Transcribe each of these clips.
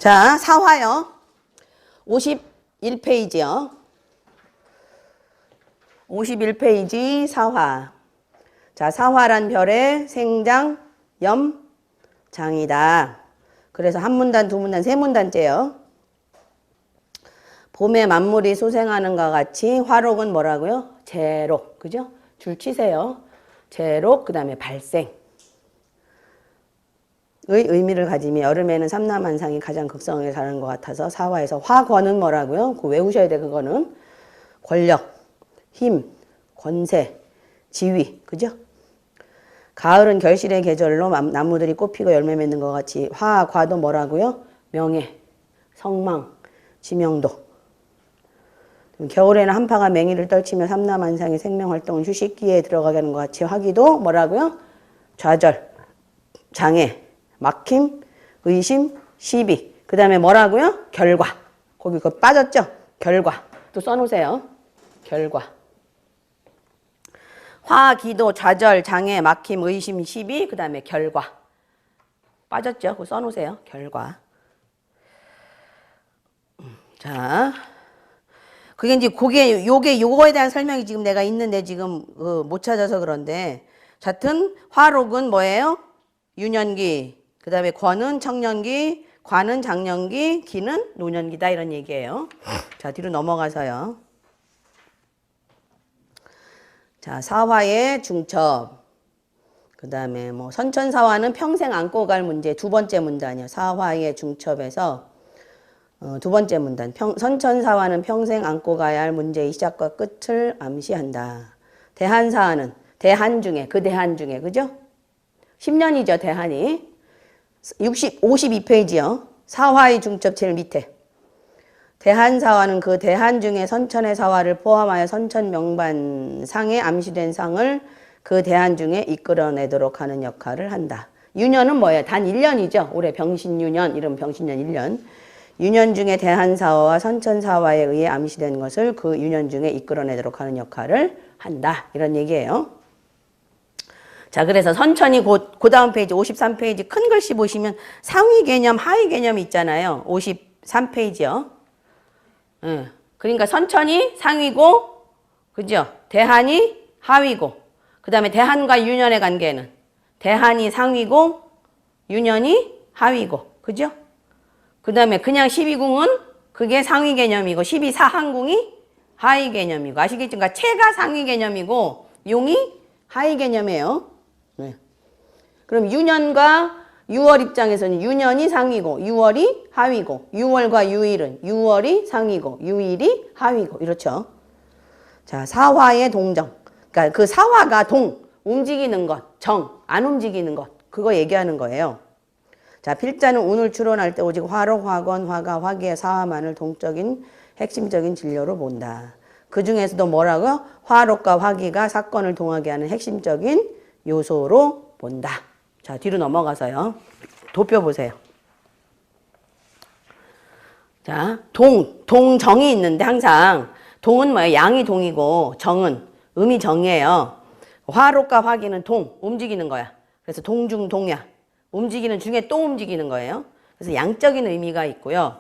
자, 사화요. 51페이지요. 51페이지 사화. 자, 사화란 별의 생장, 염, 장이다. 그래서 한 문단, 두 문단, 세 문단째요. 봄에 만물이 소생하는 것 같이 화록은 뭐라고요? 재록. 그죠? 줄 치세요. 재록, 그 다음에 발생. 의 의미를 가지며 여름에는 삼라만상이 가장 극성하게 자라는 것 같아서 사화에서 화권은 뭐라고요? 그거 외우셔야 돼. 그거는 권력, 힘, 권세, 지위. 그죠? 가을은 결실의 계절로 나무들이 꽃피고 열매 맺는 것 같이 화, 과도 뭐라고요? 명예, 성망, 지명도. 겨울에는 한파가 맹위를 떨치며 삼라만상의 생명활동은 휴식기에 들어가게 하는 것 같이 화기도 뭐라고요? 좌절, 장애, 막힘, 의심, 시비. 그 다음에 뭐라고요? 결과. 거기 그거 빠졌죠? 결과. 또 써놓으세요. 결과. 화, 기도, 좌절, 장애, 막힘, 의심, 시비. 그 다음에 결과. 빠졌죠? 그거 써놓으세요. 결과. 자. 그게 이제 요거에 대한 설명이 지금 내가 있는데 지금 못 찾아서 그런데. 하여튼 화록은 뭐예요? 유년기. 그 다음에 권은 청년기, 과는 장년기, 기는 노년기다 이런 얘기예요. 자, 뒤로 넘어가서요. 자, 사화의 중첩. 그 다음에 뭐 선천사화는 평생 안고 갈 문제 두 번째 문단이요. 사화의 중첩에서 두 번째 문단. 선천사화는 평생 안고 가야 할 문제의 시작과 끝을 암시한다. 대한사화는 대한 중에 그 대한 중에 그죠? 10년이죠 대한이. 52페이지요. 사화의 중첩 제일 밑에. 대한사화는 그 대한 중에 선천의 사화를 포함하여 선천 명반상에 암시된 상을 그 대한 중에 이끌어내도록 하는 역할을 한다. 유년은 뭐예요? 단 1년이죠. 올해 병신유년, 이런 병신년 1년. 유년 중에 대한사화와 선천사화에 의해 암시된 것을 그 유년 중에 이끌어내도록 하는 역할을 한다. 이런 얘기예요. 자, 그래서 선천이 그 다음 페이지 53페이지 큰 글씨 보시면 상위 개념, 하위 개념이 있잖아요. 53페이지요. 그러니까 선천이 상위고, 그죠? 대한이 하위고, 그 다음에 대한과 유년의 관계는 대한이 상위고, 유년이 하위고, 그죠? 그 다음에 그냥 12궁은 그게 상위 개념이고, 12사항궁이 하위 개념이고, 아시겠죠? 그러니까 체가 상위 개념이고, 용이 하위 개념이에요. 그럼 유년과 유월 입장에서는 유년이 상위고, 6월이 하위고, 6월과 유일은 6월이 상위고, 유일이 하위고, 이렇죠. 자, 사화의 동정. 그러니까 그 사화가 움직이는 것, 안 움직이는 것, 그거 얘기하는 거예요. 자, 필자는 운을 추론할 때 오직 화록, 화권, 화가, 화기의 사화만을 동적인 핵심적인 진료로 본다. 그 중에서도 뭐라고요? 화록과 화기가 사건을 동하게 하는 핵심적인 요소로 본다. 자, 뒤로 넘어가서요. 도표 보세요. 자, 동정이 있는데 항상 동은 뭐예요? 양이 동이고 정은 음이 정이에요. 화록과 화기는 움직이는 거야. 그래서 동중동야. 움직이는 중에 또 움직이는 거예요. 그래서 양적인 의미가 있고요.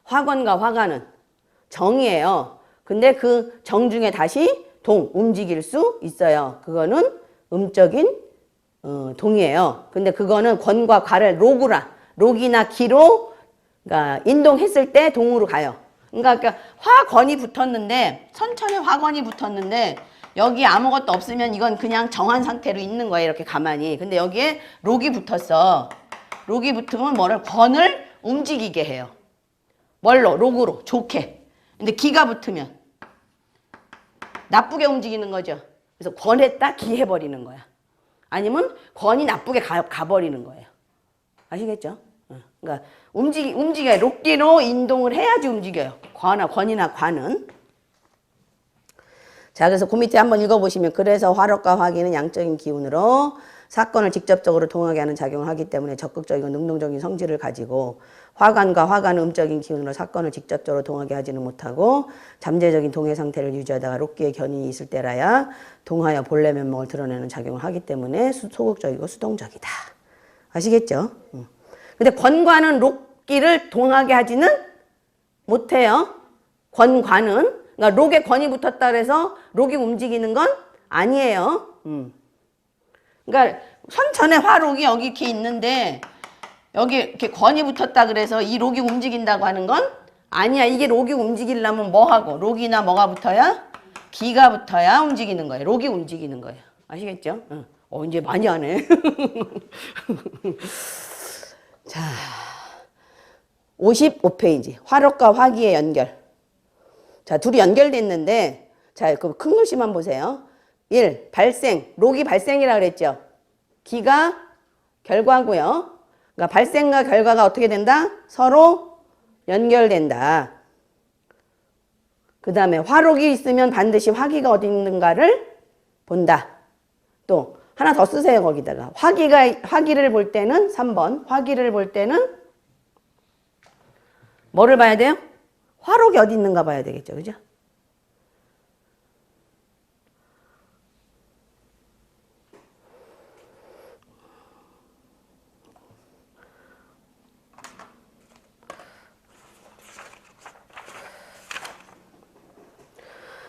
화권과 화가는 정이에요. 근데 그 정 중에 다시 움직일 수 있어요. 그거는 음적인 동이에요. 근데 그거는 권과 과를 록이나 기로 그러니까 인동했을 때 동으로 가요. 그러니까 화권이 붙었는데 선천에 화권이 붙었는데 여기 아무것도 없으면 이건 그냥 정한 상태로 있는 거예요. 이렇게 가만히. 근데 여기에 록이 붙었어. 록이 붙으면 권을 움직이게 해요. 뭘로? 록으로. 좋게. 근데 기가 붙으면 나쁘게 움직이는 거죠. 그래서 권했다 기 해버리는 거야. 아니면 권이 나쁘게 가버리는 거예요. 아시겠죠? 그러니까 움직여요. 록기로 인동을 해야지 움직여요. 권이나 과는. 자, 그래서 그 밑에 한번 읽어보시면 그래서 화록과 화기는 양적인 기운으로 사건을 직접적으로 동하게 하는 작용을 하기 때문에 적극적이고 능동적인 성질을 가지고 화관과 화관은 음적인 기운으로 사건을 직접적으로 동하게 하지는 못하고 잠재적인 동해 상태를 유지하다가 록기의 견인이 있을 때라야 동하여 본래 면목을 드러내는 작용을 하기 때문에 소극적이고 수동적이다. 아시겠죠? 근데 권과는 록기를 동하게 하지는 못해요. 권과는. 그러니까 록에 권이 붙었다 그래서 록이 움직이는 건 아니에요. 그러니까 선천의 화록이 여기 이렇게 있는데 여기 이렇게 권이 붙었다 그래서 이 록이 움직인다고 하는 건 아니야. 이게 록이 움직이려면 뭐 하고? 록이나 뭐가 붙어야? 기가 붙어야 움직이는 거예요. 록이 움직이는 거예요. 아시겠죠? 이제 많이 하네. 자, 55페이지. 화록과 화기의 연결. 자, 둘이 연결됐는데, 자, 그 큰 글씨만 보세요. 1. 발생. 록이 발생이라 그랬죠. 기가 결과고요. 그러니까 발생과 결과가 어떻게 된다? 서로 연결된다. 그 다음에 화록이 있으면 반드시 화기가 어디 있는가를 본다. 또 하나 더 쓰세요. 거기다가 화기를 볼 때는 3번 화기를 볼 때는 뭐를 봐야 돼요? 화록이 어디 있는가 봐야 되겠죠. 그죠?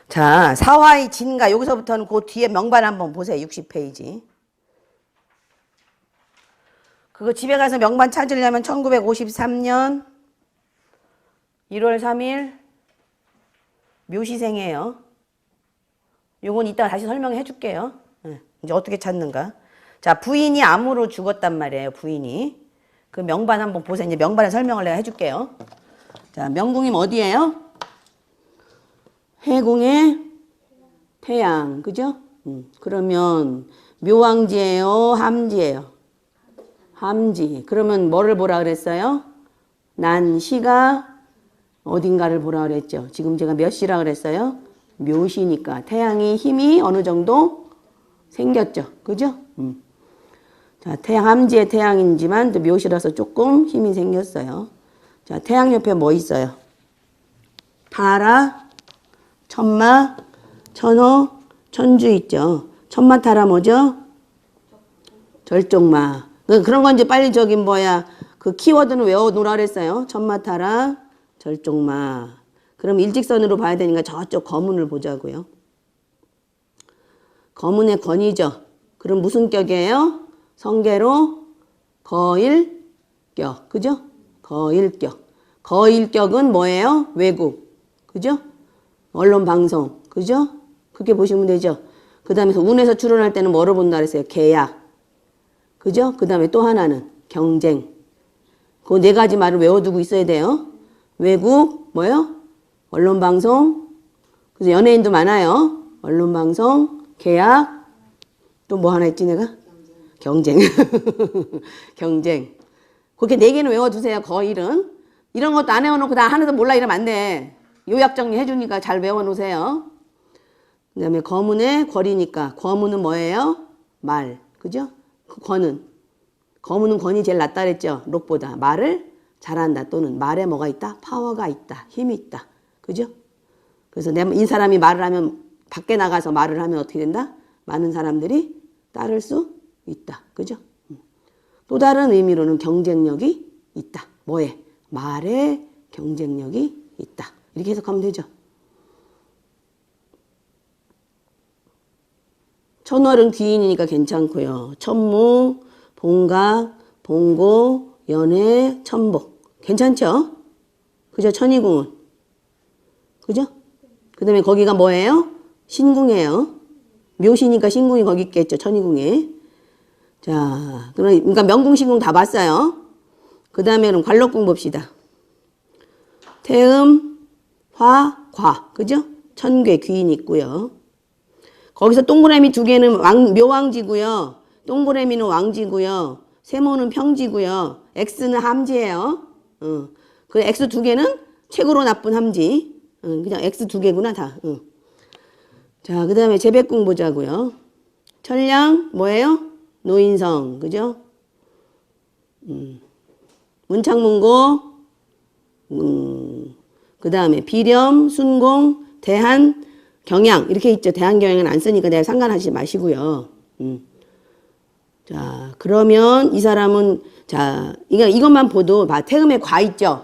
자, 사화의 진가. 여기서부터는 그 뒤에 명반 한번 보세요. 60페이지. 그거 집에 가서 명반 찾으려면 1953년 1월 3일 묘시생이에요. 요건 이따가 다시 설명해 줄게요. 이제 어떻게 찾는가. 자, 부인이 암으로 죽었단 말이에요. 부인이. 그 명반 한번 보세요. 이제 명반의 설명을 내가 해줄게요. 자, 명궁이 어디예요? 해궁의 태양, 그죠? 그러면 묘왕지예요, 함지예요? 함지. 그러면 뭐를 보라 그랬어요? 난 시가 어딘가를 보라 그랬죠. 지금 제가 몇 시라 그랬어요? 묘시니까 태양이 힘이 어느 정도 생겼죠, 그죠? 자, 함지의 태양이지만 또 묘시라서 조금 힘이 생겼어요. 자, 태양 옆에 뭐 있어요? 타라, 천마, 천호, 천주 있죠. 천마 타라 뭐죠? 절종마. 그런 건 이제 빨리 그 키워드는 외워놓으라 그랬어요. 천마 타라, 절종마. 그럼 일직선으로 봐야 되니까 저쪽 거문을 보자고요. 거문의 건이죠. 그럼 무슨 격이에요? 성계로 거일격. 그죠? 거일격. 거일격은 뭐예요? 외국. 그죠? 언론 방송. 그죠? 그렇게 보시면 되죠. 그 다음에 운에서 출연할 때는 뭐로 본다 그랬어요? 계약. 그죠? 그 다음에 또 하나는 경쟁. 그 네 가지 말을 외워두고 있어야 돼요. 외국, 뭐요? 언론 방송. 그래서 연예인도 많아요. 언론 방송, 계약. 또 뭐 하나 있지 내가? 경쟁. 경쟁. 그렇게 네 개는 외워두세요. 거일은. 이런 것도 안 외워놓고 다 하나도 몰라 이러면 안 돼. 요약 정리해주니까 잘 외워놓으세요. 그 다음에 거문의 권이니까 거문은 뭐예요? 말. 그죠? 그 거문은 권이 제일 낫다 그랬죠? 록보다. 말을 잘한다 또는 말에 뭐가 있다? 파워가 있다. 힘이 있다. 그죠? 그래서 이 사람이 말을 하면 밖에 나가서 말을 하면 어떻게 된다? 많은 사람들이 따를 수 있다. 그죠? 또 다른 의미로는 경쟁력이 있다. 뭐에? 말에 경쟁력이 있다. 이렇게 해석하면 되죠. 천월은 귀인이니까 괜찮고요. 천무, 봉각, 봉고, 연회, 천복. 괜찮죠? 그죠? 천이궁은. 그죠? 그 다음에 거기가 뭐예요? 신궁이에요. 묘시니까 신궁이 거기 있겠죠. 천이궁에. 자, 그러니까 명궁, 신궁 다 봤어요. 그 다음에는 관록궁 봅시다. 태음, 화, 과. 그죠? 천괴, 귀인 있고요. 거기서 동그라미 두 개는 묘왕지고요. 동그라미는 왕지고요. 세모는 평지고요. X는 함지예요. 그 X 두 개는 최고로 나쁜 함지. 그냥 X 두 개구나 다. 자, 그 다음에 재백궁 보자고요. 천량 뭐예요? 노인성. 그죠? 문창문고. 그 다음에 비렴, 순공, 대한, 경양 이렇게 있죠. 대한, 경양은 안 쓰니까 내가 상관하지 마시고요. 자, 그러면 이 사람은, 자, 이것만 보도, 태음에 과 있죠?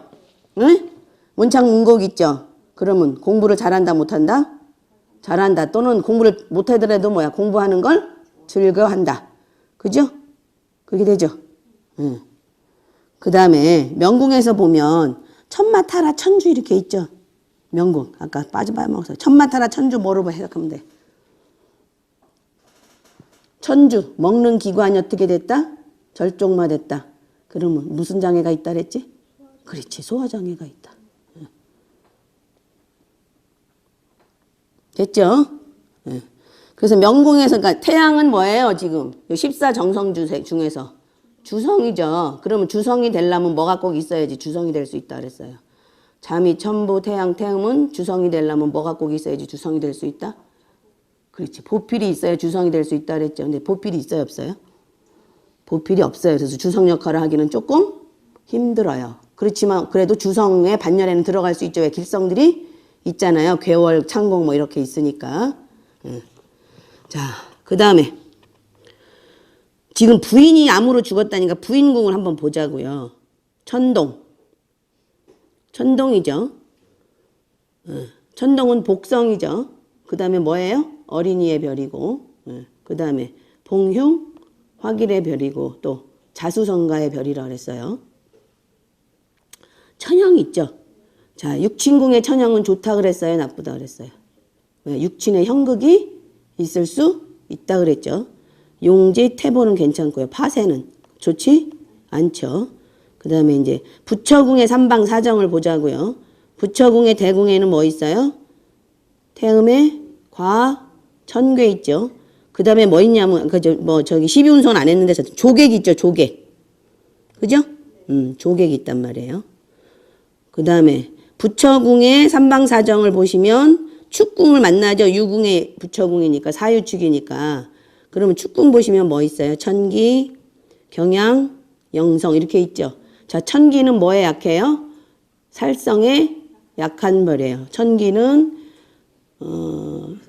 응? 문창 문곡 있죠? 그러면 공부를 잘한다, 못한다? 잘한다. 또는 공부를 못하더라도 뭐야? 공부하는 걸 즐거워한다. 그죠? 그렇게 되죠? 응. 그 다음에 명궁에서 보면 천마타라 천주 이렇게 있죠? 명궁. 아까 빠져봐먹어서. 천마타라 천주 뭐로 해석하면 돼? 천주. 먹는 기관이 어떻게 됐다? 절종마됐다. 그러면 무슨 장애가 있다 그랬지? 그렇지. 소화장애가 있다. 됐죠? 그래서 명궁에서, 그러니까 태양은 뭐예요, 지금? 14정성 중에서. 주성이죠. 그러면 주성이 되려면 뭐가 꼭 있어야지 주성이 될 수 있다 그랬어요. 잠이 천부 태양 태음은 주성이 되려면 뭐가 꼭 있어야지 주성이 될 수 있다? 그렇지. 보필이 있어야 주성이 될 수 있다 그랬죠. 근데 보필이 있어요, 없어요? 보필이 없어요. 그래서 주성 역할을 하기는 조금 힘들어요. 그렇지만 그래도 주성의 반열에는 들어갈 수 있죠. 왜? 길성들이 있잖아요. 괴월, 창공 뭐 이렇게 있으니까. 자, 그 다음에 지금 부인이 암으로 죽었다니까 부인궁을 한번 보자고요. 천동. 천동이죠. 천동은 복성이죠. 그 다음에 뭐예요? 어린이의 별이고. 그 다음에 봉흉, 화길의 별이고 또 자수성가의 별이라고 그랬어요. 천형 있죠. 자, 육친궁의 천형은 좋다 그랬어요? 나쁘다 그랬어요? 육친의 형극이 있을 수 있다 그랬죠. 용지, 태보는 괜찮고요. 파세는 좋지 않죠. 그 다음에 이제 부처궁의 삼방사정을 보자고요. 부처궁의 대궁에는 뭐 있어요? 태음에 과, 천괴 있죠. 그 다음에 뭐 있냐면, 저기 12운선 안 했는데, 조객 있죠, 조객. 그죠? 조객이 있단 말이에요. 그 다음에 부처궁의 삼방사정을 보시면 축궁을 만나죠. 유궁의 부처궁이니까, 사유축이니까. 그러면 축궁 보시면 뭐 있어요? 천기, 경양, 영성 이렇게 있죠. 자, 천기는 뭐에 약해요? 살성에 약한 별이에요. 천기는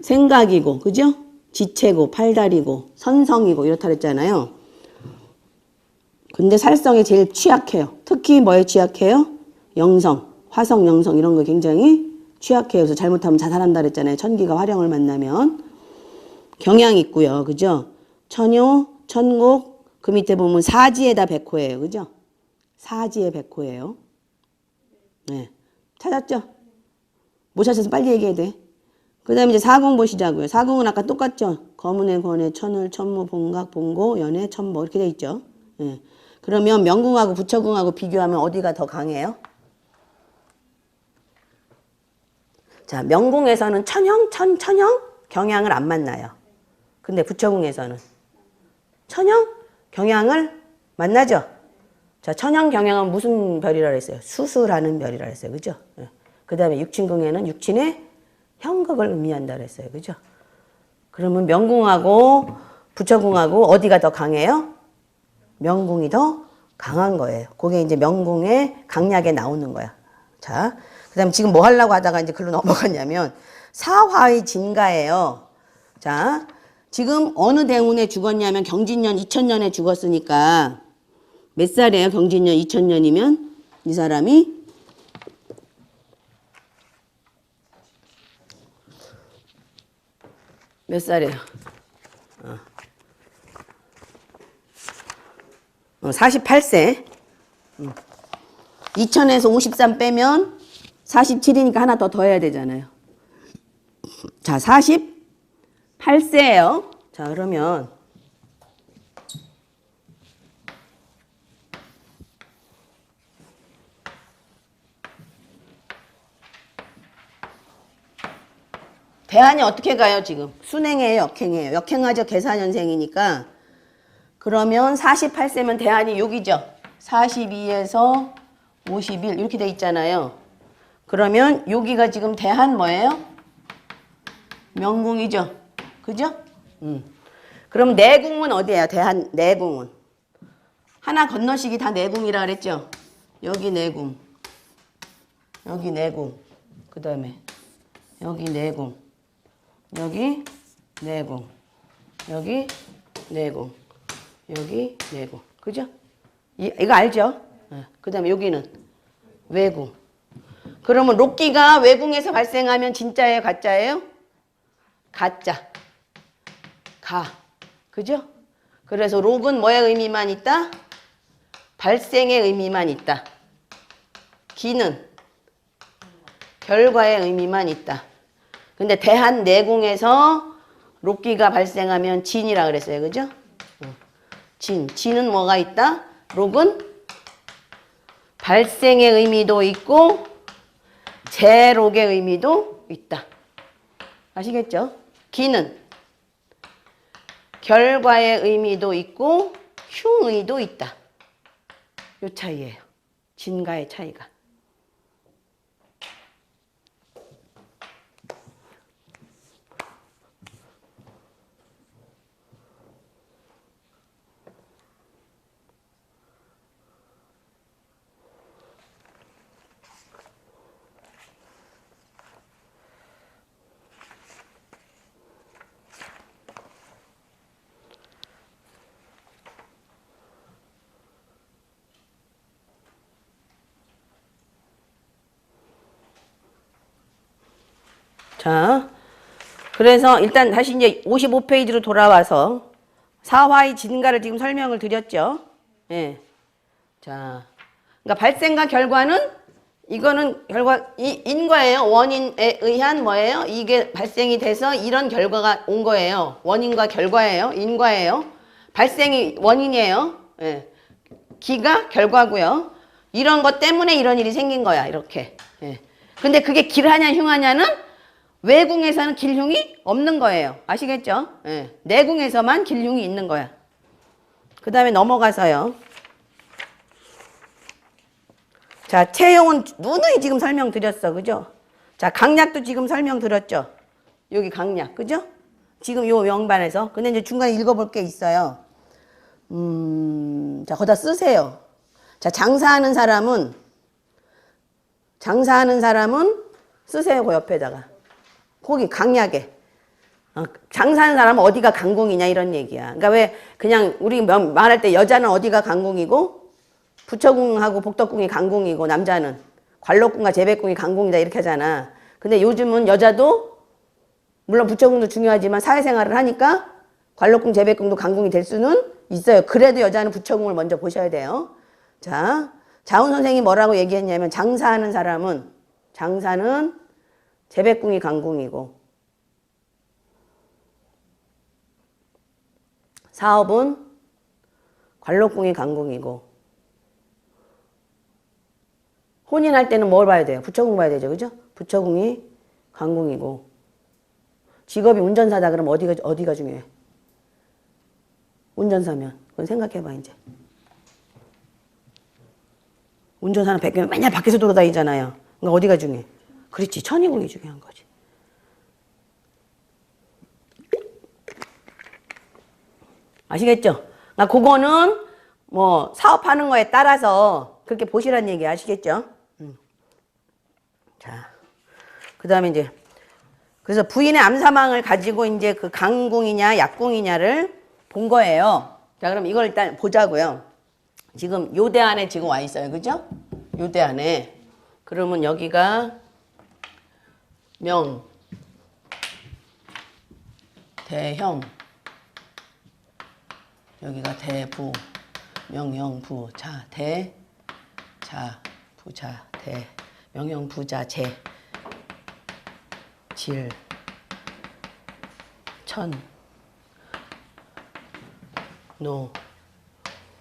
생각이고, 그죠? 지체고, 팔다리고, 선성이고 이렇다 그랬잖아요. 근데 살성에 제일 취약해요. 특히 뭐에 취약해요? 영성, 화성, 영성 이런 거 굉장히 취약해요. 그래서 잘못하면 자살한다 그랬잖아요. 천기가 화령을 만나면. 경향 있고요. 그죠? 천요, 천곡, 그 밑에 보면 사지에다 백호예요. 그죠? 사지에 백호예요. 네. 찾았죠? 못 찾아서 빨리 얘기해야 돼. 그 다음에 이제 사궁 보시자고요. 사궁은 아까 똑같죠? 거문의 권의 천을, 천무, 봉각, 봉고, 연애, 천모 이렇게 돼 있죠. 네. 그러면 명궁하고 부처궁하고 비교하면 어디가 더 강해요? 자, 명궁에서는 천형, 천형, 경향을 안 만나요. 근데 부처궁에서는 천형, 경향을 만나죠. 자, 천형, 경향은 무슨 별이라 그랬어요? 수수라는 별이라 그랬어요. 그죠? 네. 그 다음에 육친궁에는 육친의 형극을 의미한다 그랬어요. 그죠? 그러면 명궁하고 부처궁하고 어디가 더 강해요? 명궁이 더 강한 거예요. 그게 이제 명궁의 강약에 나오는 거야. 자, 그 다음에 지금 뭐 하려고 하다가 이제 글로 넘어갔냐면 사화의 진가예요. 자, 지금 어느 대운에 죽었냐면 경진년 2000년에 죽었으니까 몇 살이에요? 경진년 2000년이면 이 사람이 몇 살이에요? 48세. 2000에서 53 빼면 47이니까 하나 더 더해야 되잖아요. 자, 48세예요. 자, 그러면 대안이 어떻게 가요, 지금? 순행이에요, 역행이에요? 역행하죠, 계산년생이니까. 그러면 48세면 대안이 6이죠. 42에서 51 이렇게 돼 있잖아요. 그러면 여기가 지금 대한 뭐예요? 명궁이죠. 그죠? 그럼 내궁은 어디예요? 대한 내궁은. 하나 건너식이 다 내궁이라 그랬죠? 여기 내궁. 여기 내궁. 그 다음에 여기 내궁. 여기 내궁. 여기 내궁. 여기 내궁. 그죠? 이거 알죠? 그 다음에 여기는 외궁. 그러면 록기가 외궁에서 발생하면 진짜예요? 가짜예요? 가짜. 가. 그죠? 그래서 록은 뭐의 의미만 있다? 발생의 의미만 있다. 기는 결과의 의미만 있다. 근데 대한내궁에서 록기가 발생하면 진이라 그랬어요. 그죠? 진. 진은 뭐가 있다? 록은 발생의 의미도 있고 재록의 의미도 있다. 아시겠죠? 기는 결과의 의미도 있고 흉의도 있다. 요 차이예요. 진과의 차이가. 자, 그래서 일단 다시 이제 55페이지로 돌아와서 사화의 진가를 지금 설명을 드렸죠. 예. 자, 그러니까 발생과 결과는 이거는 인과예요. 원인에 의한 뭐예요? 이게 발생이 돼서 이런 결과가 온 거예요. 원인과 결과예요. 인과예요. 발생이 원인이에요. 예. 기가 결과고요. 이런 것 때문에 이런 일이 생긴 거야. 이렇게. 예. 근데 그게 길하냐 흉하냐는 외궁에서는 길흉이 없는 거예요. 아시겠죠? 예. 내궁에서만 길흉이 있는 거야. 그 다음에 넘어가서요. 자, 채용은 누누이 지금 설명드렸어. 그죠? 자, 강약도 지금 설명드렸죠? 여기 강약. 그죠? 지금 요 명반에서. 근데 이제 중간에 읽어볼 게 있어요. 자, 거기다 쓰세요. 자, 장사하는 사람은 쓰세요. 그 옆에다가. 거기 강약에. 장사하는 사람은 어디가 강궁이냐 이런 얘기야. 그러니까 왜 그냥 우리 말할 때 여자는 어디가 강궁이고 부처궁하고 복덕궁이 강궁이고 남자는 관록궁과 재백궁이 강궁이다 이렇게 하잖아. 근데 요즘은 여자도 물론 부처궁도 중요하지만 사회생활을 하니까 관록궁 재백궁도 강궁이 될 수는 있어요. 그래도 여자는 부처궁을 먼저 보셔야 돼요. 자, 자훈 선생이 뭐라고 얘기했냐면 장사는 재백궁이 강궁이고 사업은 관록궁이 강궁이고 혼인할 때는 뭘 봐야 돼요? 부처궁 봐야 되죠. 그죠? 부처궁이 강궁이고 직업이 운전사다 그러면 어디가 중요해? 운전사면 그건 생각해봐 이제. 운전사는 맨날 밖에서 돌아다니잖아요. 그러니까 어디가 중요해? 그렇지. 천의궁이 중요한 거지. 아시겠죠? 그러니까 그거는 뭐 사업하는 거에 따라서 그렇게 보시란 얘기 아시겠죠? 자, 그 다음에 이제 그래서 부인의 암사망을 가지고 이제 그 강궁이냐 약궁이냐를 본 거예요. 자, 그럼 이걸 일단 보자고요. 지금 요대 안에 지금 와 있어요. 그죠? 요대 안에. 그러면 여기가 명, 대형, 여기가 대부, 명영부, 자, 대, 자, 부자, 대, 명영부자, 재, 질, 천, 노,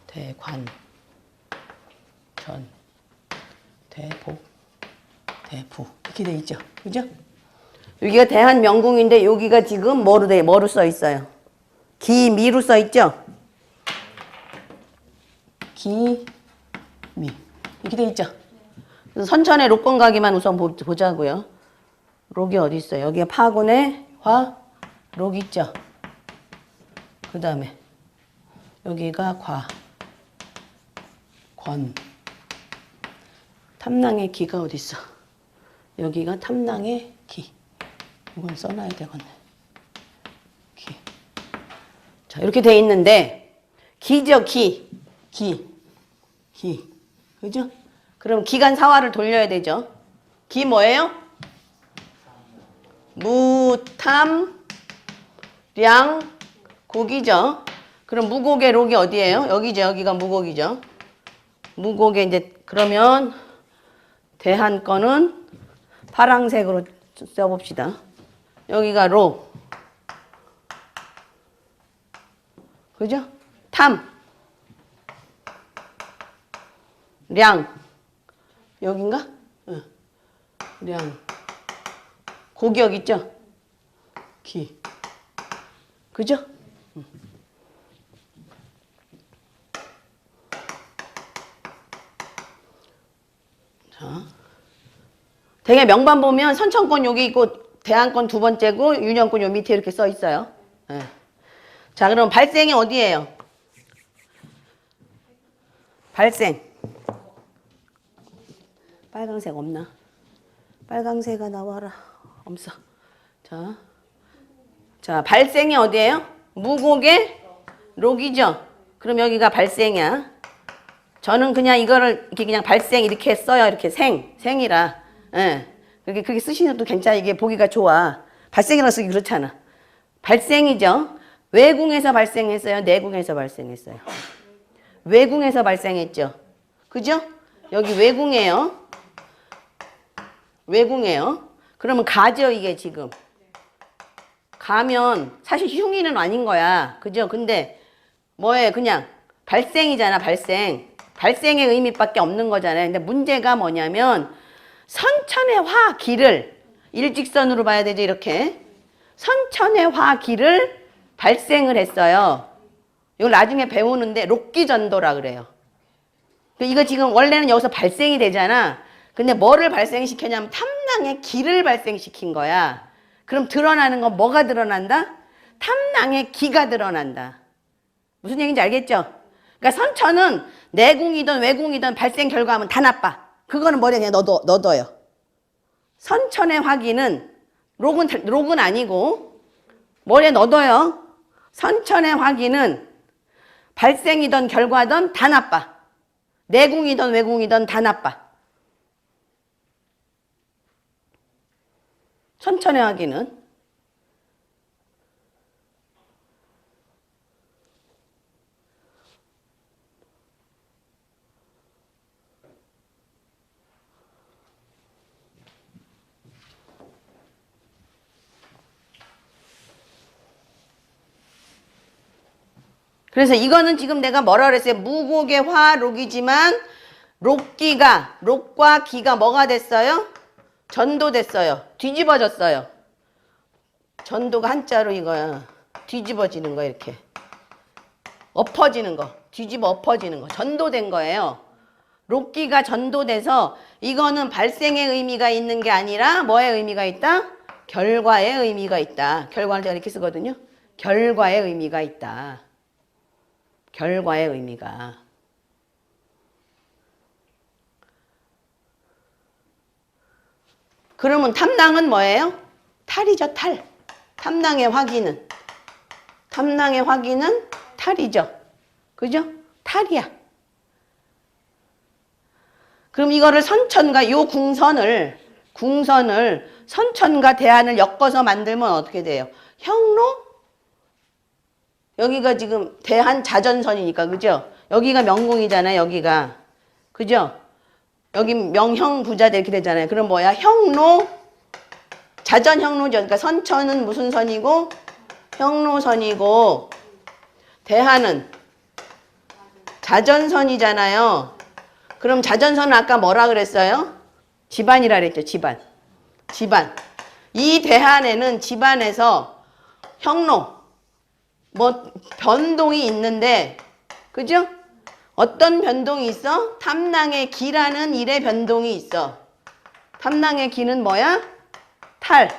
대관, 전, 대복, 대부 이렇게 돼 있죠. 그죠? 여기가 대한명궁인데 여기가 지금 뭐로 써 있어요? 기미로 써 있죠? 기미 이렇게 돼 있죠? 그래서 선천의 록건가기만 우선 보자고요. 록이 어디 있어요? 여기가 파군의 화, 록 있죠? 그 다음에 여기가 과, 권, 탐낭의 기가 어디 있어? 여기가 탐낭의 기. 이건 써놔야 되겠네. 기. 자, 이렇게 돼 있는데 기죠, 기. 기. 그죠? 그럼 기간 사화를 돌려야 되죠. 기 뭐예요? 무탐, 량, 곡이죠. 그럼 무곡의 록이 어디예요? 여기죠. 여기가 무곡이죠. 무곡에 이제 그러면 대한 거는 파란색으로 써봅시다. 여기가 록. 그죠? 탐. 량. 여긴가? 응. 량. 곡이 여기 있죠? 기. 그죠? 자. 되게 명반 보면 선천권 여기 있고 대한권 두 번째고 유년권 요 밑에 이렇게 써 있어요. 네. 자, 그럼 발생이 어디예요? 발생. 빨강색 없나? 빨강색아 나와라. 없어. 자, 발생이 어디예요? 무곡의 록이죠. 그럼 여기가 발생이야. 저는 그냥 이거를 이렇게 그냥 발생 이렇게 써요. 이렇게 생이라. 예. 그렇게 쓰시는 것도 괜찮아. 이게 보기가 좋아. 발생이라고 쓰기 그렇잖아. 발생이죠. 외궁에서 발생했어요? 내궁에서 발생했어요? 외궁에서 발생했죠. 그죠? 여기 외궁이에요. 외궁이에요. 그러면 가죠, 이게 지금. 가면 사실 흉이는 아닌 거야. 그죠? 근데 뭐예요? 그냥 발생이잖아, 발생. 발생의 의미밖에 없는 거잖아요. 근데 문제가 뭐냐면 선천의 화기를 일직선으로 봐야 되죠, 이렇게. 선천의 화기를 발생을 했어요. 이걸 나중에 배우는데 록기전도라 그래요. 이거 지금 원래는 여기서 발생이 되잖아. 근데 뭐를 발생시켰냐면 탐낭의 기를 발생시킨 거야. 그럼 드러나는 건 뭐가 드러난다? 탐낭의 기가 드러난다. 무슨 얘기인지 알겠죠? 그러니까 선천은 내궁이든 외궁이든 발생 결과하면 다 나빠. 그거는 머리에 그냥 넣어둬요. 선천의 화기는 록은 아니고 머리에 넣어둬요. 선천의 화기는 발생이든 결과든 다 나빠. 내궁이든 외궁이든 다 나빠. 선천의 화기는. 그래서 이거는 지금 내가 뭐라 그랬어요? 무곡의 화, 록이지만 록과 기가 뭐가 됐어요? 전도됐어요. 뒤집어졌어요. 전도가 한자로 이거야. 뒤집어지는 거 이렇게. 엎어지는 거. 뒤집어 엎어지는 거. 전도된 거예요. 록기가 전도돼서 이거는 발생의 의미가 있는 게 아니라 뭐의 의미가 있다? 결과의 의미가 있다. 결과를 제가 이렇게 쓰거든요. 결과의 의미가 있다. 결과의 의미가. 그러면 탐낭은 뭐예요? 탈이죠, 탈. 탐낭의 화기는. 탐낭의 화기는 탈이죠. 그죠? 탈이야. 그럼 이거를 선천과 요 궁선을 선천과 대한을 엮어서 만들면 어떻게 돼요? 형로? 여기가 지금 대한 자전선이니까, 그죠? 여기가 명궁이잖아요, 여기가. 그죠? 여기 명형 부자대 이렇게 되잖아요. 그럼 뭐야? 형로, 자전형로죠. 그러니까 선천은 무슨 선이고? 형로선이고, 대한은 자전선이잖아요. 그럼 자전선은 아까 뭐라 그랬어요? 집안이라 그랬죠, 집안. 이 대한에는 집안에서 형로, 뭐 변동이 있는데, 그죠? 어떤 변동이 있어? 탐낭의 기라는 일의 변동이 있어. 탐낭의 기는 뭐야? 탈.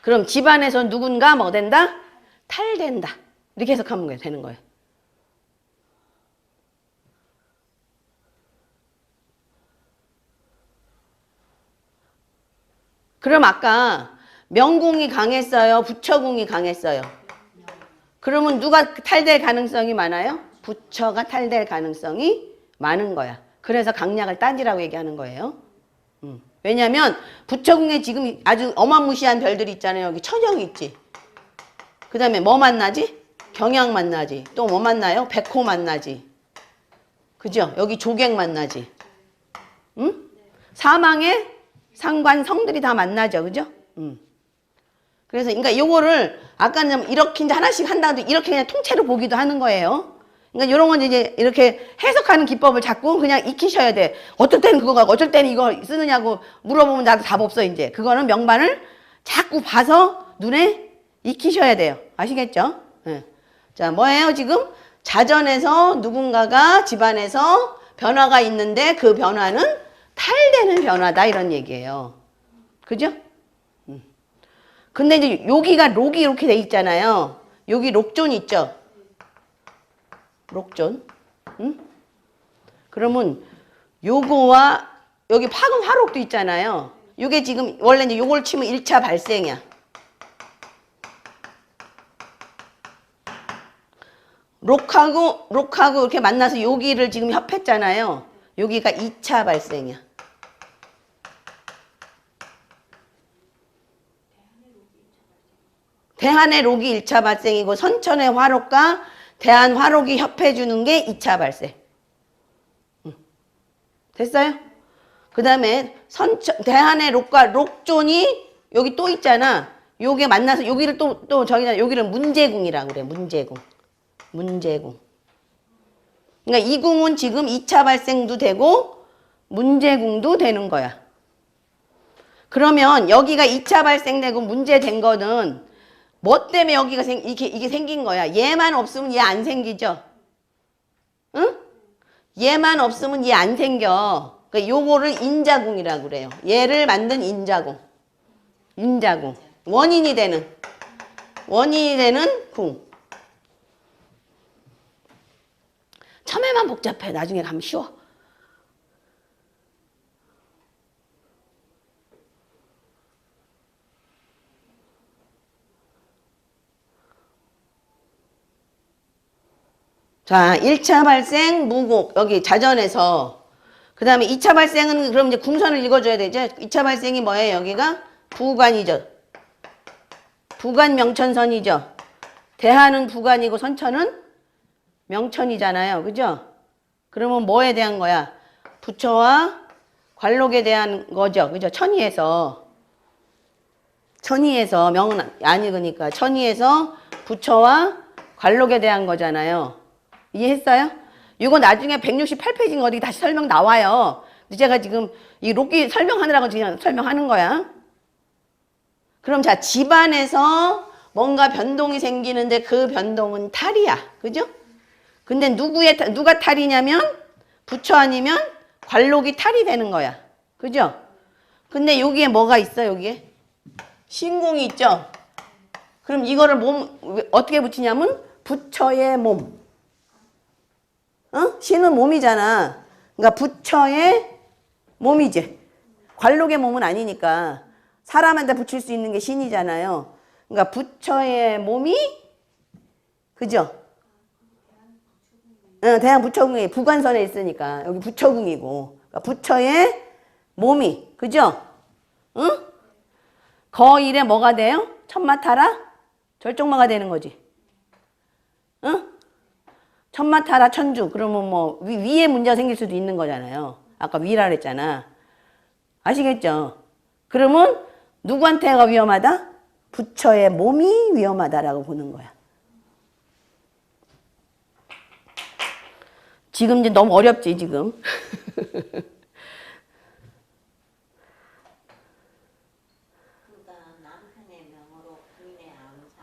그럼 집안에서 누군가 뭐 된다? 탈된다. 이렇게 해석하면 되는 거예요. 그럼 아까 명궁이 강했어요? 부처궁이 강했어요? 그러면 누가 탈될 가능성이 많아요? 부처가 탈될 가능성이 많은 거야. 그래서 강약을 따지라고 얘기하는 거예요. 왜냐면 부처궁에 지금 아주 어마무시한 별들이 있잖아요. 여기 천영이 있지. 그 다음에 뭐 만나지? 경양 만나지. 또 뭐 만나요? 백호 만나지. 그죠? 여기 조객 만나지. 응? 사망의 상관 성들이 다 만나죠. 그죠? 그래서 그러니까 요거를 아까는 이렇게 이제 하나씩 한다도 이렇게 그냥 통째로 보기도 하는 거예요. 그러니까 요런 건 이제 이렇게 해석하는 기법을 자꾸 그냥 익히셔야 돼. 어쩔 때는 그거 가고 어쩔 때는 이거 쓰느냐고 물어보면 나도 답 없어 이제. 그거는 명반을 자꾸 봐서 눈에 익히셔야 돼요. 아시겠죠? 네. 자, 뭐예요 지금? 자전에서 누군가가 집안에서 변화가 있는데 그 변화는 탈되는 변화다 이런 얘기예요. 그죠? 근데 이제 여기가 록이 이렇게 돼 있잖아요. 여기 록존 있죠? 록존. 응? 그러면 요거와 여기 파금 화록도 있잖아요. 요게 지금 원래 이제 요걸 치면 1차 발생이야. 록하고 이렇게 만나서 여기를 지금 협했잖아요. 여기가 2차 발생이야. 대한의 록이 1차 발생이고 선천의 화록과 대한 화록이 협해주는 게 2차 발생. 됐어요? 그 다음에 대한의 록과 록존이 여기 또 있잖아. 요게 만나서 여기를 또 저기다 여기를 문제궁이라고 그래. 문제궁. 그러니까 이 궁은 지금 2차 발생도 되고 문제궁도 되는 거야. 그러면 여기가 2차 발생되고 문제된 거는 뭐 때문에 여기가 이게 생긴 거야? 얘만 없으면 얘 안 생기죠? 응? 얘만 없으면 얘 안 생겨. 그러니까 요거를 인자궁이라고 그래요. 얘를 만든 인자궁. 원인이 되는 궁. 처음에만 복잡해. 나중에 가면 쉬워. 자, 1차 발생 무곡 여기 자전에서 그 다음에 2차 발생은 그럼 이제 궁선을 읽어줘야 되죠. 2차 발생이 뭐예요? 여기가 부관이죠. 부관 명천선이죠. 대하는 부관이고 선천은 명천이잖아요. 그죠? 그러면 뭐에 대한 거야? 부처와 관록에 대한 거죠. 그죠? 천의에서 명은 안 읽으니까 천의에서 부처와 관록에 대한 거잖아요. 이해했어요? 이거 나중에 168페이지인 어디 다시 설명 나와요. 근데 제가 지금 이 록기 설명하느라고 그냥 설명하는 거야. 그럼 자, 집안에서 뭔가 변동이 생기는데 그 변동은 탈이야. 그죠? 근데 누가 탈이냐면 부처 아니면 관록이 탈이 되는 거야. 그죠? 근데 여기에 뭐가 있어? 여기에 신궁이 있죠? 그럼 이거를 어떻게 붙이냐면 부처의 몸. 신은 몸이잖아. 그러니까 부처의 몸이지. 관록의 몸은 아니니까 사람한테 붙일 수 있는 게 신이잖아요. 그러니까 부처의 몸이 그죠? 대한 부처궁이 부관선에 있으니까 여기 부처궁이고 그러니까 부처의 몸이 그죠? 응? 거일에 뭐가 돼요? 천마타라 절정마가 되는 거지. 응? 천마타라 천주 그러면 뭐 위에 문제가 생길 수도 있는 거잖아요. 아까 위라 그랬잖아. 아시겠죠? 그러면 누구한테가 위험하다? 부처의 몸이 위험하다라고 보는 거야. 지금 이제 너무 어렵지 지금.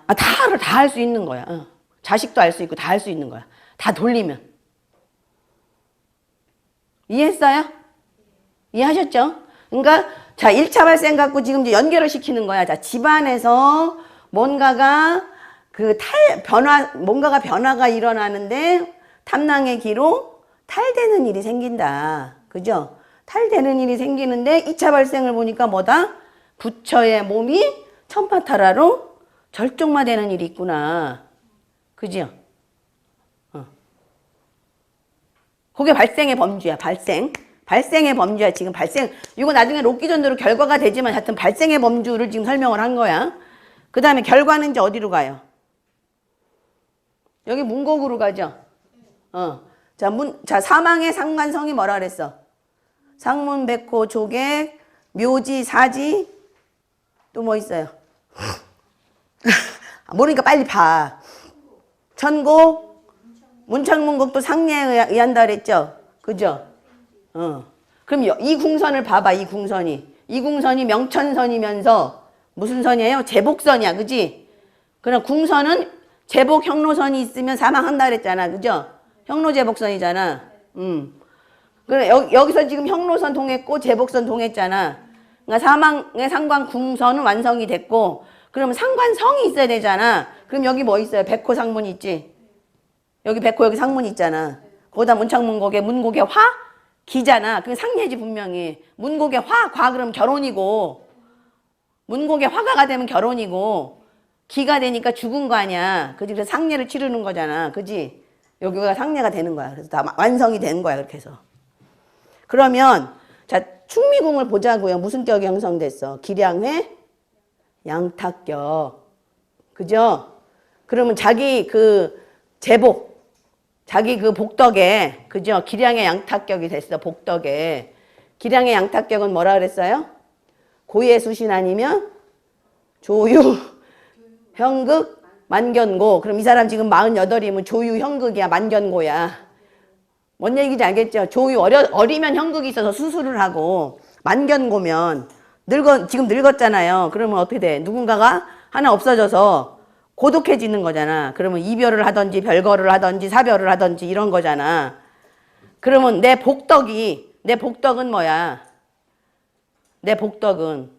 다 할 수 있는 거야. 자식도 알 수 있고 다 할 수 있는 거야. 다 돌리면. 이해했어요? 이해하셨죠? 그러니까 자 1차 발생 갖고 지금 이제 연결을 시키는 거야. 자 집안에서 뭔가가 뭔가가 변화가 일어나는데 탐낭의 기로 탈되는 일이 생긴다. 그죠? 탈되는 일이 생기는데 2차 발생을 보니까 뭐다? 부처의 몸이 천파타라로 절종마되는 일이 있구나. 그죠? 그게 발생의 범주야. 발생의 범주야. 지금 이거 나중에 록기전도로 결과가 되지만 하여튼 발생의 범주를 지금 설명을 한 거야. 그 다음에 결과는 이제 어디로 가요? 여기 문곡으로 가죠. 자, 사망의 상관성이 뭐라 그랬어? 상문, 백호, 조객, 묘지, 사지, 또 뭐 있어요? 모르니까 빨리 봐. 천곡, 문창문곡도 상례에 의한다 그랬죠? 그죠? 그럼 이 궁선을 봐봐, 이 궁선이. 이 궁선이 명천선이면서 무슨 선이에요? 제복선이야, 그지? 그럼 궁선은 제복 형로선이 있으면 사망한다 그랬잖아, 그죠? 형로제복선이잖아. 그래, 여기서 지금 형로선 통했고 제복선 통했잖아. 그러니까 사망의 상관 궁선은 완성이 됐고, 그러면 상관성이 있어야 되잖아. 그럼 여기 뭐 있어요? 백호 상문 있지? 여기 백호, 여기 상문 있잖아. 거기다 문창문곡에 문곡에 화? 기잖아. 그게 상례지 분명히. 문곡에 화, 과 그럼 결혼이고, 문곡에 화가가 되면 결혼이고, 기가 되니까 죽은 거 아니야. 그지? 그래서 상례를 치르는 거잖아. 그지? 여기가 상례가 되는 거야. 그래서 다 완성이 되는 거야. 그렇게 해서. 그러면, 자, 충미궁을 보자고요. 무슨 격이 형성됐어? 기량회, 양탁격. 그죠? 그러면 자기 그 제복, 자기 그 복덕에, 그죠? 기량의 양탁격이 됐어. 복덕에. 기량의 양탁격은 뭐라 그랬어요? 고예 수신 아니면 조유, 형극, 만견고. 그럼 이 사람 지금 48이면 조유, 형극이야. 만견고야. 뭔 얘기인지 알겠죠? 조유, 어리면 형극이 있어서 수술을 하고, 만견고면 지금 늙었잖아요. 그러면 어떻게 돼? 누군가가 하나 없어져서 고독해지는 거잖아. 그러면 이별을 하든지 별거를 하든지 사별을 하든지 이런 거잖아. 그러면 내 복덕은 뭐야? 내 복덕은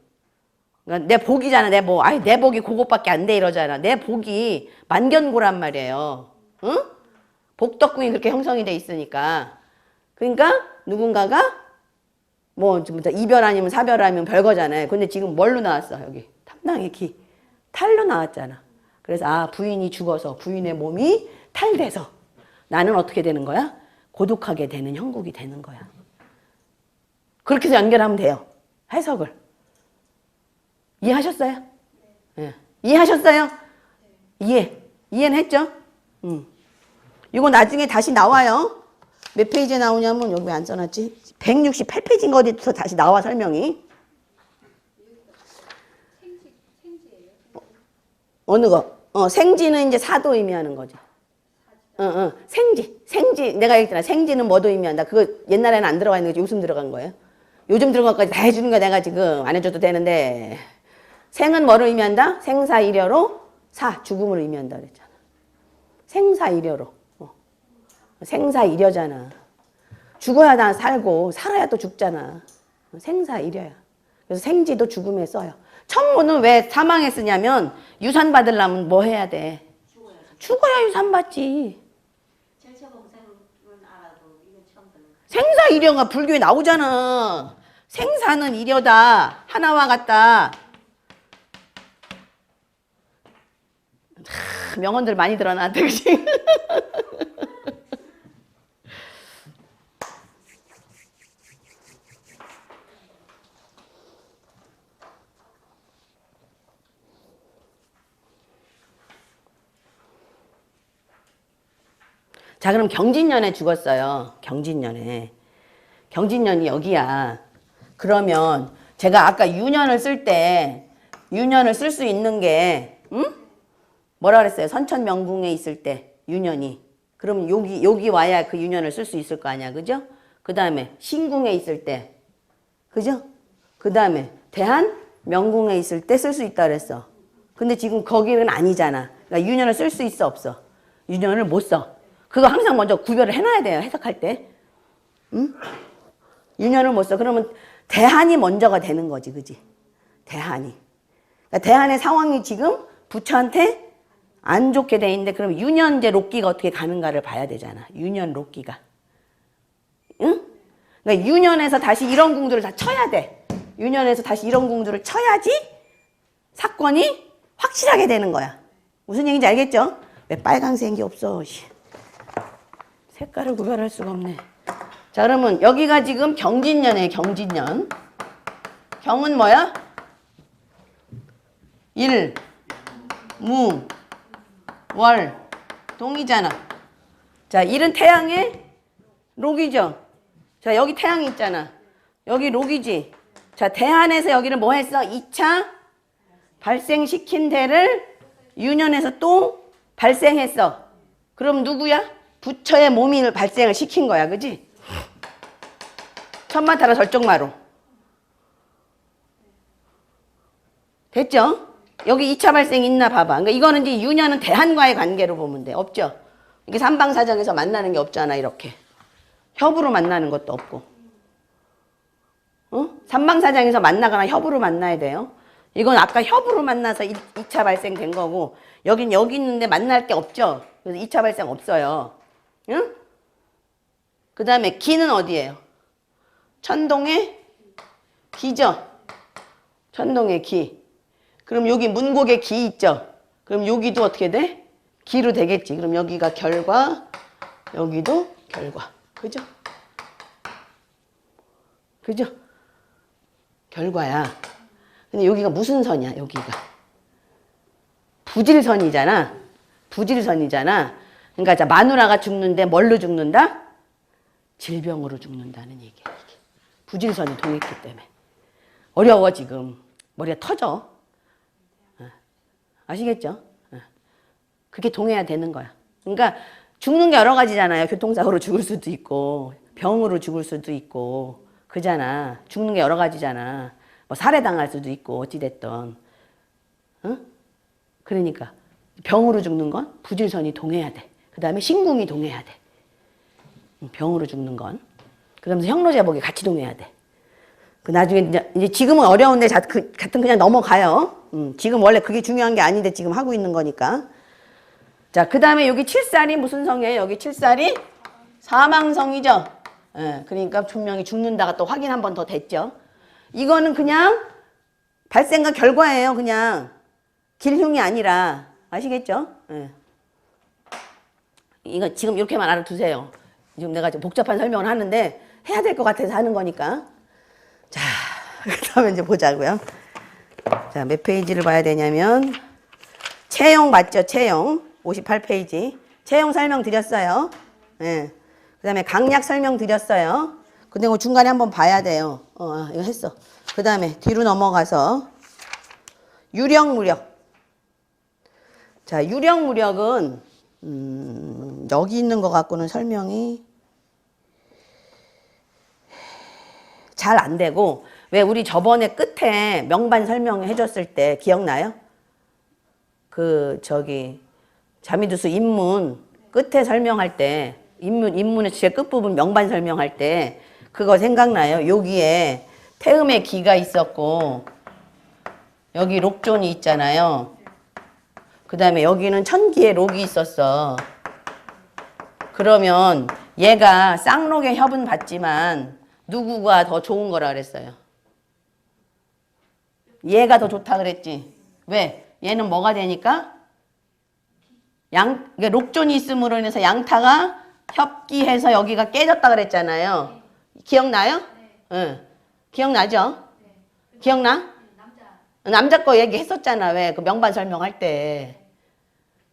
그러니까 내 복이잖아. 내 복이 그것밖에 안 돼 이러잖아. 내 복이 만견고란 말이에요. 응? 복덕궁이 그렇게 형성이 돼 있으니까. 그러니까 누군가가 뭐 이별 아니면 사별 아니면 별거잖아요. 근데 지금 뭘로 나왔어? 여기 탐당의 기. 탈로 나왔잖아. 그래서 부인이 죽어서 부인의 몸이 탈돼서 나는 어떻게 되는 거야? 고독하게 되는 형국이 되는 거야. 그렇게 해서 연결하면 돼요. 해석을. 이해하셨어요? 네. 이해하셨어요? 이해는 했죠? 이거 나중에 다시 나와요. 몇 페이지에 나오냐면 여기 왜 안 써놨지? 168페이지인가 어디서 다시 나와 설명이. 어느 거? 생지는 이제 사도 의미하는 거지. 생지. 내가 얘기했잖아. 생지는 뭐도 의미한다. 그거 옛날에는 안 들어가 있는 거지. 요즘 들어간 거예요. 요즘 들어간 것까지 다 해주는 거 내가 지금 안 해줘도 되는데. 생은 뭐를 의미한다? 생사이려로 죽음을 의미한다 그랬잖아. 생사이려로. 생사이려잖아. 죽어야 나 살고 살아야 또 죽잖아. 생사이려야. 그래서 생지도 죽음에 써요. 천문은 왜 사망에 쓰냐면 유산 받으려면 뭐 해야 돼? 죽어야 유산 받지. 생사이려가 불교에 나오잖아. 생사는 이려다. 하나와 같다. 명언들 많이 들어 나한테. 그치? 자, 그럼 경진년에 죽었어요. 경진년이 여기야. 그러면 제가 아까 유년을 쓸 때 유년을 쓸 수 있는 게 뭐라 그랬어요? 선천명궁에 있을 때 유년이. 그러면 여기 와야 그 유년을 쓸 수 있을 거 아니야. 그죠? 그 다음에 신궁에 있을 때. 그죠? 그 다음에 대한명궁에 있을 때 쓸 수 있다 그랬어. 근데 지금 거기는 아니잖아. 그러니까 유년을 쓸 수 있어 없어? 유년을 못 써. 그거 항상 먼저 구별을 해놔야 돼요. 해석할 때. 응? 유년을 못 써. 그러면 대한이 먼저가 되는 거지. 그지? 대한이. 그러니까 대한의 상황이 지금 부처한테 안 좋게 돼 있는데 그럼 유년제 록기가 어떻게 가는가를 봐야 되잖아. 유년 록기가. 응? 그러니까 유년에서 다시 이런 궁들을 다 쳐야 돼. 유년에서 다시 이런 궁들을 쳐야지 사건이 확실하게 되는 거야. 무슨 얘기인지 알겠죠? 왜 빨간색이 없어? 색깔을 구별할 수가 없네. 자, 그러면 여기가 지금 경진년이에요. 경진년. 경은 뭐야? 일, 무, 월, 동이잖아. 자, 일은 태양의 록이죠. 자, 여기 태양이 있잖아. 여기 록이지. 자, 대한에서 여기를 뭐 했어? 2차 발생시킨 대를 유년에서 또 발생했어. 그럼 누구야? 부처의 몸이 발생을 시킨 거야. 그지? 천마타라 절정마로. 됐죠? 여기 2차 발생 있나 봐봐. 그러니까 이거는 이제 유년은 대한과의 관계로 보면 돼. 없죠? 이게 삼방사정에서 만나는 게 없잖아. 이렇게. 협으로 만나는 것도 없고. 삼방사정에서 만나거나 협으로 만나야 돼요. 이건 아까 협으로 만나서 2차 발생된 거고, 여기 있는데 만날 게 없죠? 그래서 2차 발생 없어요. 응? 그 다음에 기는 어디예요? 천동의 기죠? 천동의 기. 그럼 여기 문곡에 기 있죠? 그럼 여기도 어떻게 돼? 기로 되겠지. 그럼 여기가 결과, 여기도 결과. 그죠? 그죠? 결과야. 근데 여기가 무슨 선이야, 여기가? 부질선이잖아. 부질선이잖아. 그러니까 자, 마누라가 죽는데 뭘로 죽는다? 질병으로 죽는다는 얘기야. 이게. 부질선이 동했기 때문에. 어려워, 지금. 머리가 터져. 아시겠죠? 그게 동해야 되는 거야. 그러니까 죽는 게 여러 가지잖아요. 교통사고로 죽을 수도 있고, 병으로 죽을 수도 있고, 그잖아. 죽는 게 여러 가지잖아. 뭐 살해당할 수도 있고, 어찌됐든. 응? 그러니까 병으로 죽는 건 부질선이 동해야 돼. 그 다음에 신궁이 동해야 돼. 병으로 죽는 건. 그러면서 형로제복이 같이 동해야 돼. 그 나중에 이제 지금은 어려운데 같은 그냥 넘어가요. 지금 원래 그게 중요한 게 아닌데 지금 하고 있는 거니까. 자, 그 다음에 여기 칠살이 무슨 성이에요? 여기 칠살이 사망성이죠. 예, 그러니까 분명히 죽는다가 또 확인 한 번 더 됐죠. 이거는 그냥 발생과 결과예요. 그냥 길흉이 아니라. 아시겠죠? 예. 이거 지금 이렇게만 알아두세요. 지금 내가 좀 복잡한 설명을 하는데 해야 될 것 같아서 하는 거니까. 자, 그 다음에 이제 보자고요. 자, 몇 페이지를 봐야 되냐면 채용 맞죠? 채용 58페이지. 채용 설명 드렸어요. 예. 그 다음에 강약 설명 드렸어요. 근데 그 중간에 한번 봐야 돼요. 이거 했어. 그 다음에 뒤로 넘어가서 유령무력. 자, 유령무력은 여기 있는 것 갖고는 설명이 잘 안 되고, 왜 우리 저번에 끝에 명반 설명해 줬을 때 기억나요? 자미두수 입문 끝에 설명할 때, 입문의 제일 끝부분 명반 설명할 때 그거 생각나요? 여기에 태음의 기가 있었고 여기 록존이 있잖아요. 그 다음에 여기는 천기의 록이 있었어. 그러면 얘가 쌍록의 협은 받지만 누구가 더 좋은 거라 그랬어요? 얘가 더 좋다 그랬지. 왜? 얘는 뭐가 되니까? 록존이 있음으로 인해서 양타가 협기해서 여기가 깨졌다 그랬잖아요. 기억나요? 응. 기억나죠? 기억나? 남자 거 얘기했었잖아. 왜? 그 명반 설명할 때.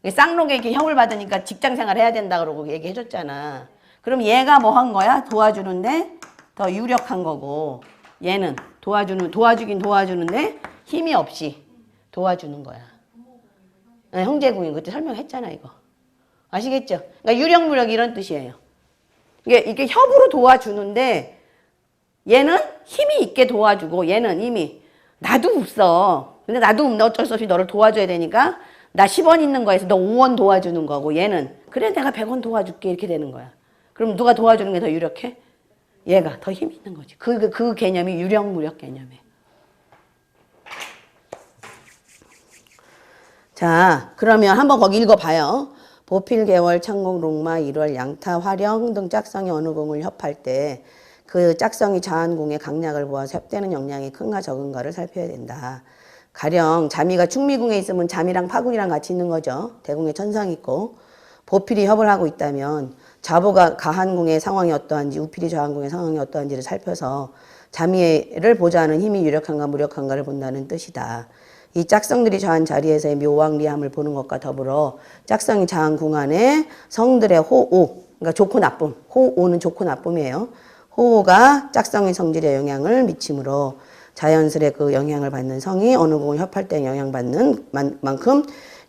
쌍록에게 협을 받으니까 직장 생활 해야 된다 그러고 얘기해줬잖아. 그럼 얘가 뭐 한 거야? 도와주는데 더 유력한 거고, 얘는 도와주긴 도와주는데 힘이 없이 도와주는 거야. 네, 형제궁인 그때 설명했잖아, 이거. 아시겠죠? 그러니까 유령무력 이런 뜻이에요. 이게 협으로 도와주는데 얘는 힘이 있게 도와주고, 얘는 이미 나도 없어. 근데 나도 없는데 어쩔 수 없이 너를 도와줘야 되니까 나 10원 있는 거에서 너 5원 도와주는 거고, 얘는 그래 내가 100원 도와줄게 이렇게 되는 거야. 그럼 누가 도와주는 게 더 유력해? 얘가 더 힘이 있는 거지. 그 개념이 유령무력 개념이에요. 자, 그러면 한번 거기 읽어봐요. 보필, 개월, 창공, 록마, 일월, 양타, 화령 등 짝성이 어느 공을 협할 때 그 짝성이 자한공의 강약을 보아서 협되는 역량이 큰가 적은가를 살펴야 된다. 가령 자미가 충미궁에 있으면 자미랑 파궁이랑 같이 있는 거죠. 대궁에 천상 있고 보필이 협을 하고 있다면 자보가 가한궁의 상황이 어떠한지 우필이 저한궁의 상황이 어떠한지를 살펴서 자미를 보좌하는 힘이 유력한가 무력한가를 본다는 뜻이다. 이 짝성들이 저한 자리에서의 묘왕리함을 보는 것과 더불어 짝성이 자한 궁 안에 성들의 호오, 그러니까 좋고 나쁨, 호오는 좋고 나쁨이에요. 호오가 짝성의 성질에 영향을 미치므로 자연스레 그 영향을 받는 성이 어느 궁을 협할 때 영향받는 만큼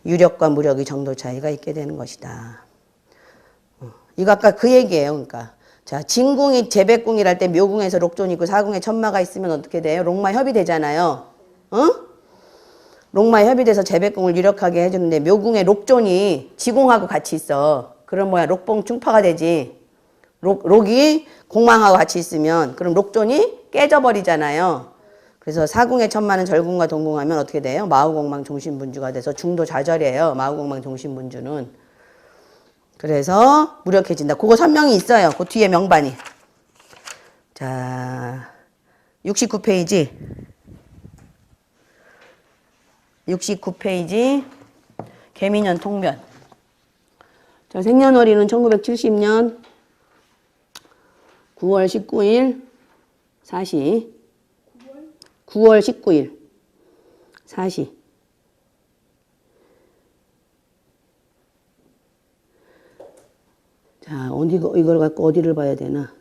유력과 무력의 정도 차이가 있게 되는 것이다. 이거 아까 그 얘기예요. 그러니까 자, 진궁이 재백궁이랄 때 묘궁에서 록존이 있고 사궁에 천마가 있으면 어떻게 돼요? 록마 협이 되잖아요. 록마 협이 돼서 재백궁을 유력하게 해주는데 묘궁에 록존이 지공하고 같이 있어. 그럼 뭐야? 록봉 충파가 되지. 록이 공망하고 같이 있으면 그럼 록존이 깨져버리잖아요. 그래서 사궁의 천마는 절궁과 동궁하면 어떻게 돼요? 마우공망 종신분주가 돼서 중도 좌절이에요. 마우공망 종신분주는. 그래서 무력해진다. 그거 설명이 있어요. 그 뒤에 명반이. 자, 69페이지. 69페이지. 개미년 통변. 자, 생년월일은 1970년 9월 19일 사시. 9월 19일 사시. 자, 이걸 갖고 어디를 봐야 되나?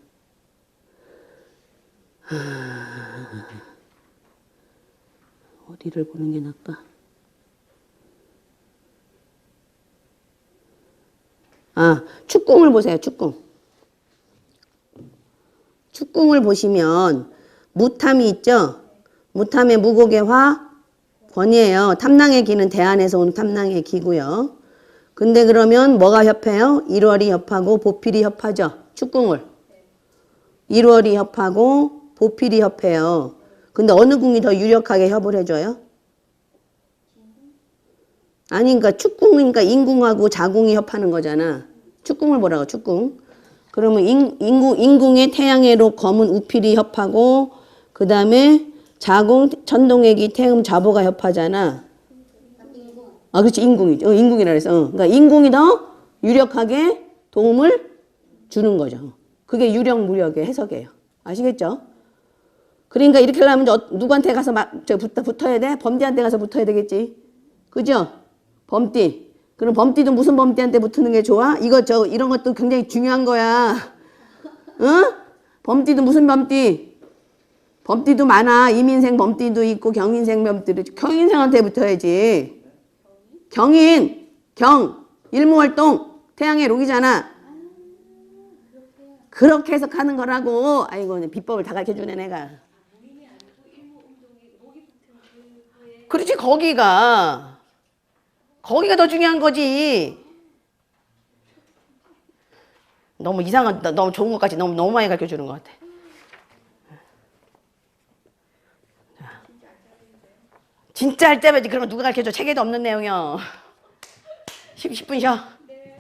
어디를 보는 게 나을까? 축궁을 보세요. 축궁. 축궁을 보시면 무탐이 있죠? 무탐의 무곡의 화, 권이에요. 탐낭의 기는 대안에서 온 탐낭의 기고요. 근데 그러면 뭐가 협해요? 1월이 협하고 보필이 협하죠. 축궁을. 1월이 협하고 보필이 협해요. 근데 어느 궁이 더 유력하게 협을 해줘요? 아니, 그러니까 축궁이니까 인궁하고 자궁이 협하는 거잖아. 축궁을 보라고, 축궁. 그러면 인궁의 태양해로 검은 우필이 협하고, 그 다음에 자궁, 천동액이 태음 자보가 협하잖아. 그렇지, 인궁이죠. 인궁이라 그랬어. 그러니까 인궁이 더 유력하게 도움을 주는 거죠. 그게 유력, 무력의 해석이에요. 아시겠죠? 그러니까 이렇게 하려면 누구한테 가서 붙어야 돼? 범띠한테 가서 붙어야 되겠지. 그죠? 범띠. 그럼 범띠도 무슨 범띠한테 붙는 게 좋아? 이런 것도 굉장히 중요한 거야. 응? 범띠도 무슨 범띠? 범띠도 많아. 이민생 범띠도 있고 경인생 범띠도 있고. 경인생한테 붙어야지. 일무월동, 태양의 록이잖아. 그렇게 해석하는 거라고. 아이고, 비법을 다 가르쳐주네, 내가. 그렇지, 거기가 더 중요한 거지. 너무 너무 좋은 것까지 너무 많이 가르쳐주는 것 같아. 진짜 할 때면 그런 거 누가 가르쳐줘? 책에도 없는 내용이요. 10분 쉬어.